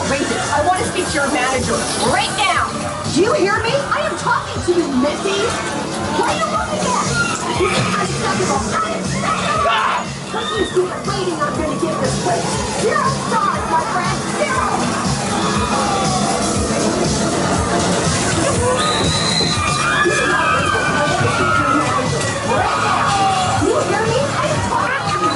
outrageous. I want to speak to your manager right now. Do you hear me? I am talking to you, Missy. Why are you looking at me? You think I'm acceptable? Unacceptable! Because you see the rating I'm going to give this place. 0 stars, my friend. 0! You hear me? I am talking to you.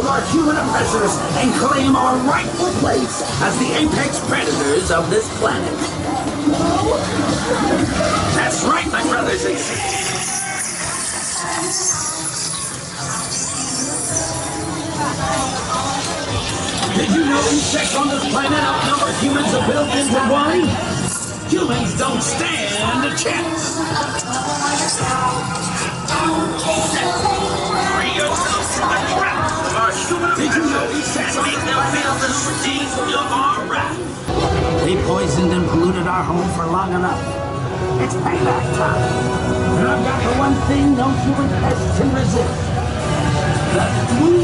Our human oppressors and claim our rightful place as the apex predators of this planet. That's right, my brothers and sisters. Did you know insects on this planet outnumber humans a billion to 1? Humans don't stand a chance. Free yourself from the trap of our human. Did you know insects make them feel the routines of our wrath? They poisoned and polluted our home for long enough. It's payback time. And I've got the one thing no human pest can resist. The glue.